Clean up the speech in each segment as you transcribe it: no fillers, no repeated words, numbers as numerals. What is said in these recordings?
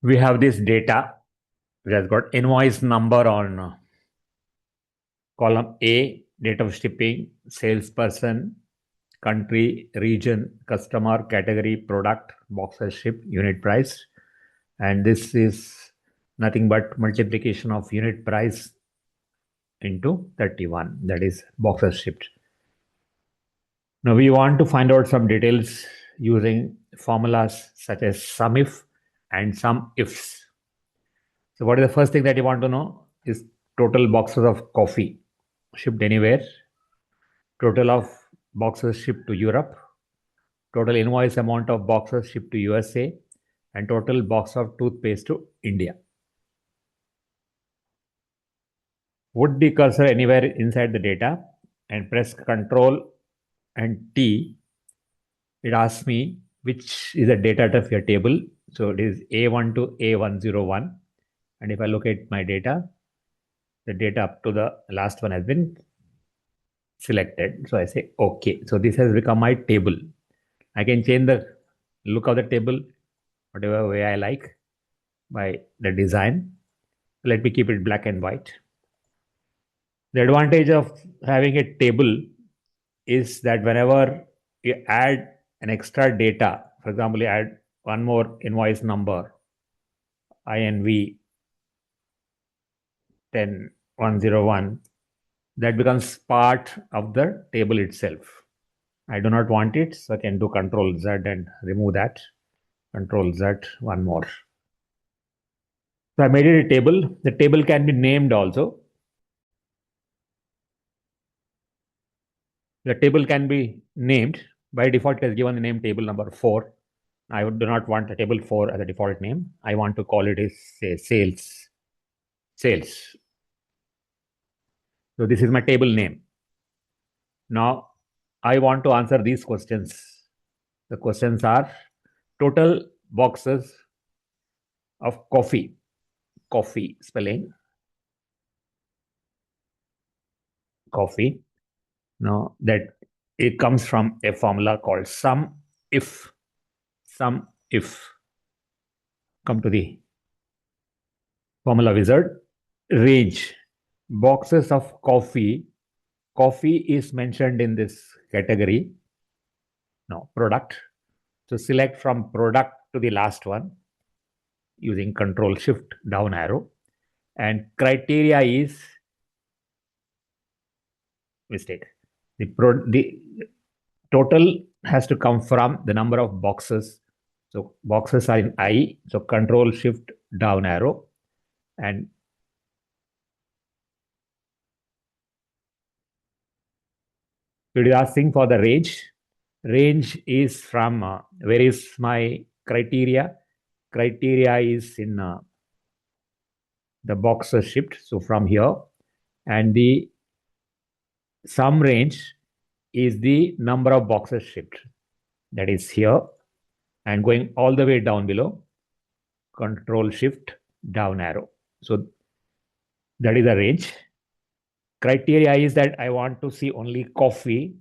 we have this data. It has got invoice number on column A, date of shipping, salesperson, country, region, customer, category, product, boxes shipped, unit price. And this is nothing but multiplication of unit price into 31, that is boxes shipped. Now we want to find out some details using formulas such as sumif and sumifs. So what is the first thing that you want to know is total boxes of coffee shipped anywhere, total of boxes shipped to Europe, total invoice amount of boxes shipped to USA, and total box of toothpaste to India. Put the cursor anywhere inside the data and press Ctrl and T. It asks me which is the data of your table. So it is A1 to A101. And if I look at my data, the data up to the last one has been selected. So I say OK. So this has become my table. I can change the look of the table whatever way I like by the design. Let me keep it black and white. The advantage of having a table is that whenever you add an extra data, for example, you add one more invoice number, INV 10101, that becomes part of the table itself. I do not want it, so I can do Control Z and remove that. Control Z, one more. So I made it a table. The table can be named also. The table can be named. By default, it has given the name table number 4. I do not want a table 4 as a default name. I want to call it as, say, sales. Sales. So this is my table name. Now, I want to answer these questions. The questions are total boxes of coffee. Coffee spelling. Coffee. Now, that it comes from a formula called sumif. Sumif. Come to the formula wizard. Range. Boxes of coffee. Coffee is mentioned in this category. No, product. So select from product to the last one using Control Shift down arrow. And criteria is mistake. The total has to come from the number of boxes. So boxes are in I. So Control Shift down arrow. And it is asking for the range. Range is from where is my criteria? Criteria is in the boxes shipped. So from here, and the sum range is the number of boxes shipped. That is here, and going all the way down below, Control Shift down arrow. So that is the range. Criteria is that I want to see only coffee,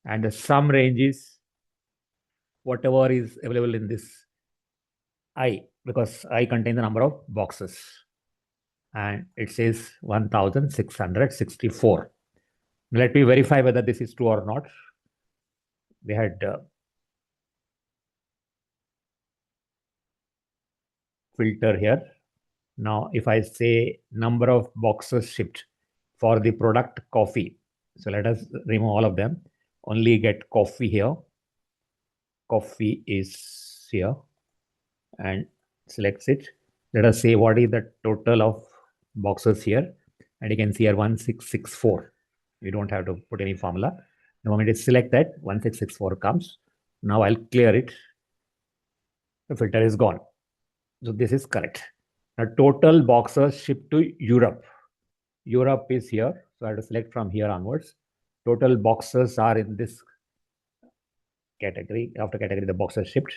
and the sum range is whatever is available in this I, because I contain the number of boxes. And it says 1664. Let me verify whether this is true or not. We had filter here. Now, if I say number of boxes shipped for the product coffee, so let us remove all of them. Only get coffee here. Coffee is here, and selects it. Let us say what is the total of boxes here, and you can see here 1664. You don't have to put any formula. The moment you select that, 1664 comes. Now I'll clear it. The filter is gone. So this is correct. Now total boxes shipped to Europe. Europe is here. So I have to select from here onwards. Total boxes are in this category. After category, the boxes shipped.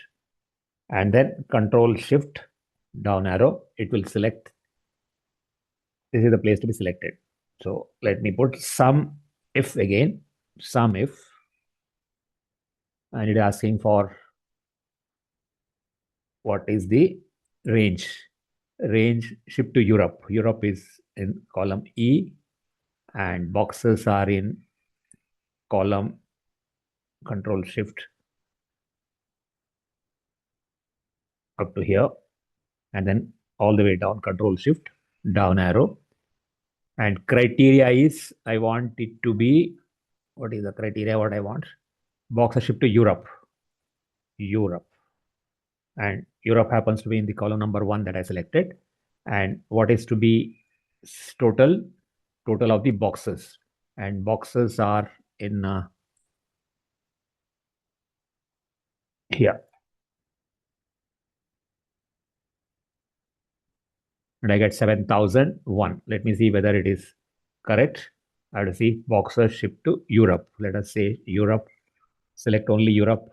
And then Control Shift down arrow. It will select. This is the place to be selected. So let me put sumif again. Sumif. And it is asking for what is the range. Range shipped to Europe. Europe is in column E, and boxes are in column control shift up to here, and then all the way down, control shift down arrow. And criteria is, I want it to be, what is the criteria what I want? Boxer shift to Europe. Europe. And Europe happens to be in the column number 1 that I selected. And what is to be total? Total of the boxes. And boxes are in here. And I get 7,001. Let me see whether it is correct. I have to see boxers shipped to Europe. Let us say Europe. Select only Europe.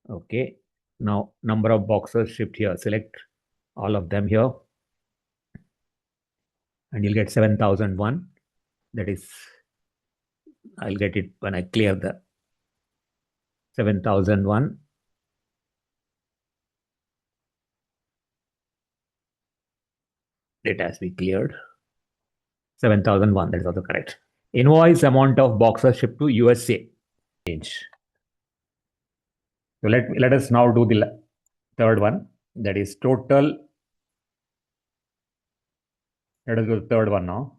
Okay. Now, number of boxers shipped here. Select all of them here. And you'll get 7,001. That is, I'll get it when I clear the 7,001. It has to be cleared. 7,001. That is also correct. Invoice amount of boxers shipped to USA. Change. So let us now do the third one. That is total. Let us go to the third one now.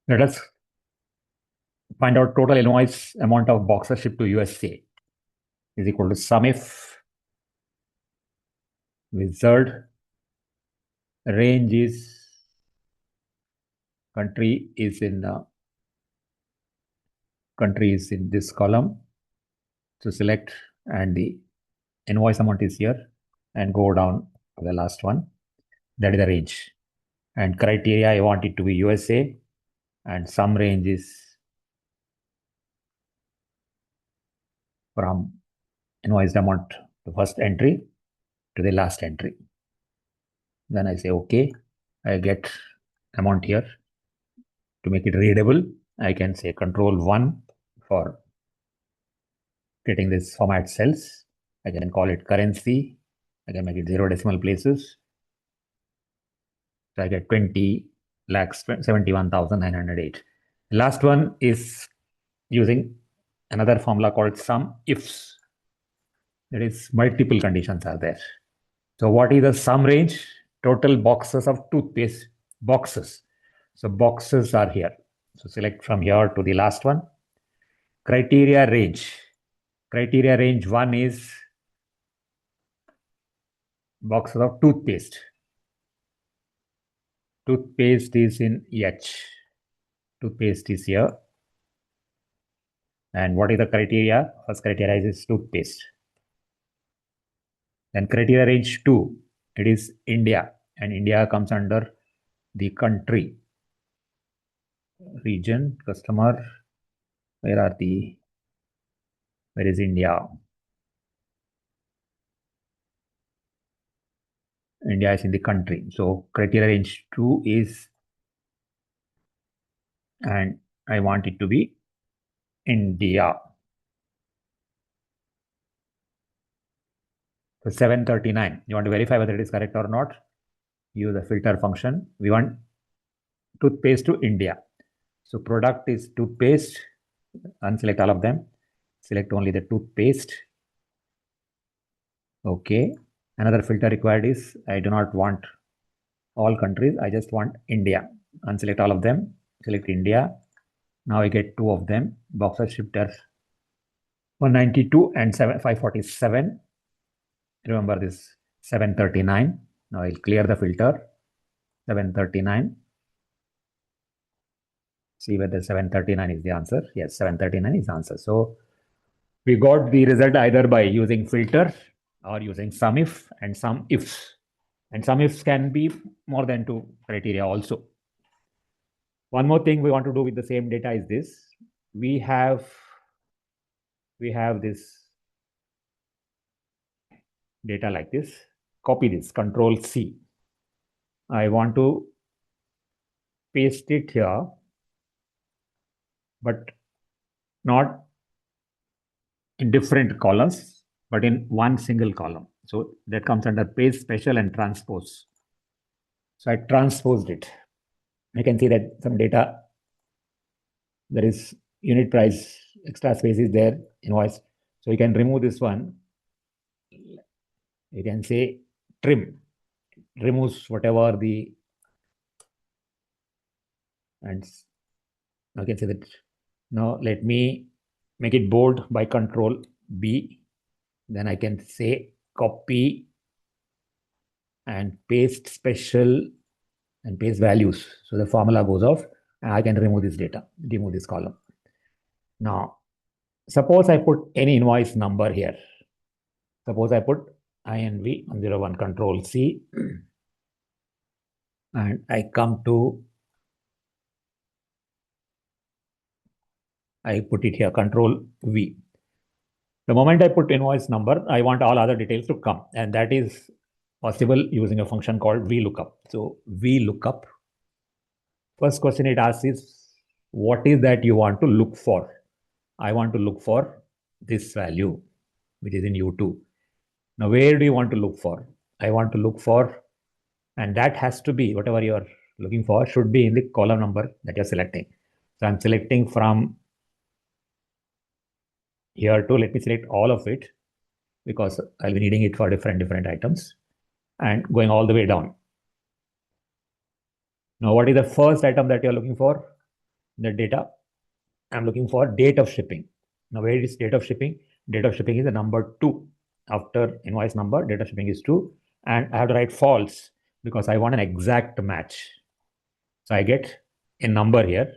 Let us find out total invoice amount of boxers shipped to USA is equal to Sumif wizard. Range is, country is in this column. So select, and the invoice amount is here, and go down to the last one. That is the range. And criteria, I want it to be USA, and sum range is from invoice amount, the first entry to the last entry. Then I say okay. I get amount here. To make it readable, I can say Control-1 for getting this format cells. I can call it currency. I can make it 0 decimal places. So I get 20,71,908. Last one is using another formula called sum ifs. That is, multiple conditions are there. So what is the sum range? Total boxes of toothpaste boxes. So boxes are here. So select from here to the last one. Criteria range. Criteria range 1 is boxes of toothpaste. Toothpaste is in H. Toothpaste is here. And what is the criteria? First criteria is toothpaste. Then criteria range 2, it is India. And India comes under the country. Region, customer, where is India? India is in the country. So criteria range 2 is, and I want it to be India. So 739. You want to verify whether it is correct or not. Use the filter function. We want toothpaste to India. So product is toothpaste. Unselect all of them. Select only the toothpaste. Okay. Another filter required is I do not want all countries. I just want India. Unselect all of them. Select India. Now I get two of them. Boxer shifter 192 and 547. Remember this 739. Now I'll clear the filter. 739. See whether 739 is the answer. Yes, 739 is the answer. So we got the result either by using filter or using sumif and some ifs. And some ifs can be more than two criteria also. One more thing we want to do with the same data is this. We have this data like this. Copy this, Control C. I want to paste it here, but not in different columns, but in one single column. So that comes under paste, special, and transpose. So I transposed it. I can see that some data, there is unit price, extra space is there, invoice. So you can remove this one. You can say trim, removes whatever the, and I can say that. Now let me make it bold by Control B. Then I can say copy and paste special and paste values. So the formula goes off and I can remove this data, remove this column. Now, suppose I put any invoice number here. Suppose I put INV 101, Control C, and I come to, I put it here, Control V. The moment I put invoice number, I want all other details to come, and that is possible using a function called Vlookup. So Vlookup, first question it asks is, what is that you want to look for? I want to look for this value, which is in U2. Now, where do you want to look for? I want to look for, and that has to be, whatever you are looking for should be in the column number that you're selecting. So I'm selecting from here to, let me select all of it because I'll be needing it for different items, and going all the way down. Now, what is the first item that you're looking for? The data. I'm looking for date of shipping. Now, where is date of shipping? Date of shipping is the number 2. After invoice number, date of shipping is 2. And I have to write false because I want an exact match. So I get a number here,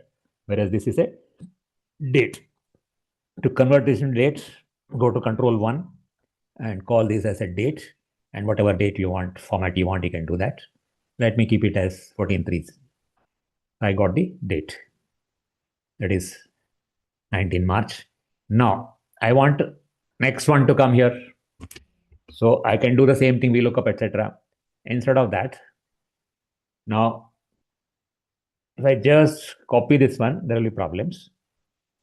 whereas this is a date. To convert this into date, go to Control 1 and call this as a date. And whatever date you want, format you want, you can do that. Let me keep it as 14/3. I got the date. That is 19 March. Now, I want next one to come here. So I can do the same thing, VLOOKUP, etc. Instead of that, now, if I just copy this one, there will be problems.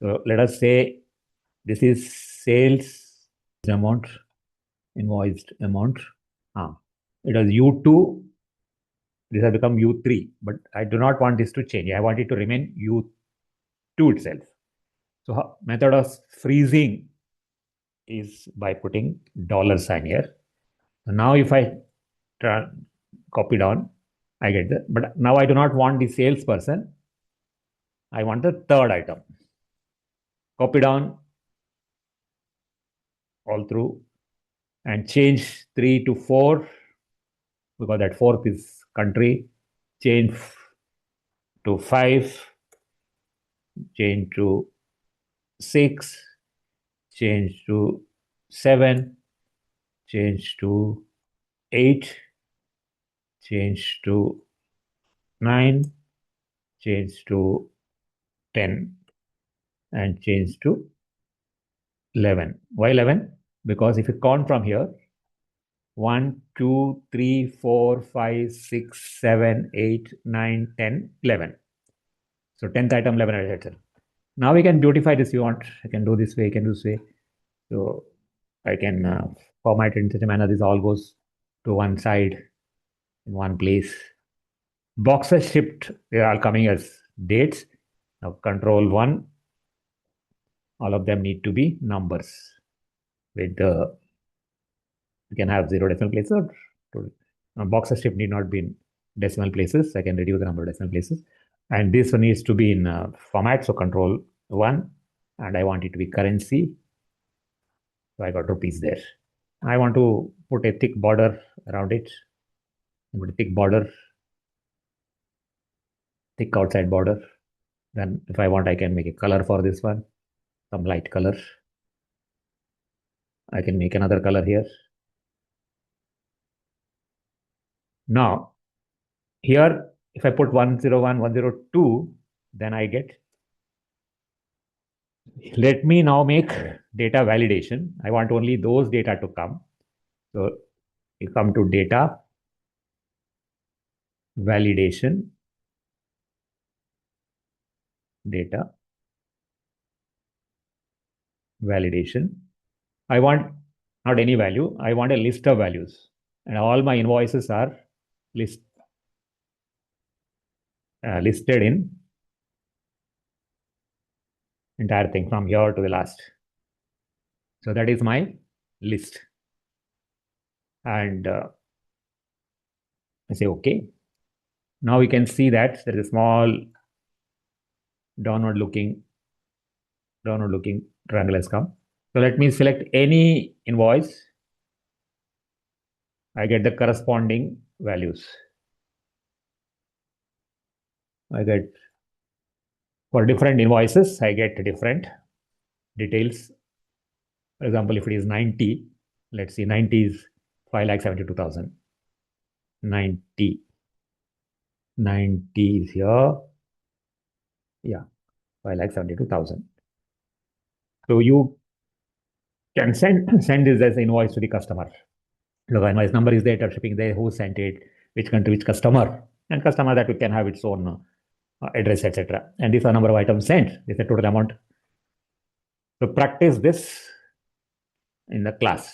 So let us say this is sales amount, invoiced amount. It was U2. This has become U3, but I do not want this to change. I want it to remain U2 itself. So method of freezing is by putting $sign here. So now if I copy down, I get that. But now I do not want the salesperson. I want the third item. Copy down all through and change 3 to 4 because that 4th is country. Change to 5. Change to 6. Change to 7. Change to 8. Change to 9. Change to 10. And change to 11. Why 11? Because if you count from here, 1, 2, 3, 4, 5, 6, 7, 8, 9, 10, 11. So 10th item, 11, etc. Now we can beautify this if you want. I can do this way, I can do this way. So I can format it in such a manner this all goes to one side in one place. Boxes shipped, they are all coming as dates. Now control 1, all of them need to be numbers with the, you can have 0 decimal places or boxes shipped need not be in decimal places. I can reduce the number of decimal places. And this one needs to be in format, so control 1, and I want it to be currency. So I got rupees there. I want to put a thick border around it. Put a thick border, thick outside border. Then if I want, I can make a color for this one, some light color. I can make another color here. Now, here, if I put 101, 102, then I get, let me now make data validation. I want only those data to come. So you come to data validation, data validation. I want not any value, I want a list of values. And all my invoices are listed in entire thing from here to the last. So that is my list. And I say OK. Now we can see that there is a small downward looking triangle has come. So let me select any invoice. I get the corresponding values. I get for different invoices, I get different details. For example, if it is 90, let's see, 90 is 5,72,000. 90 is here. Yeah, 5,72,000. So you can send this as invoice to the customer. The invoice number is there, shipping there, who sent it, which country, which customer, and customer that we can have its own address, etc. And these are number of items sent. This is the total amount. So practice this in the class.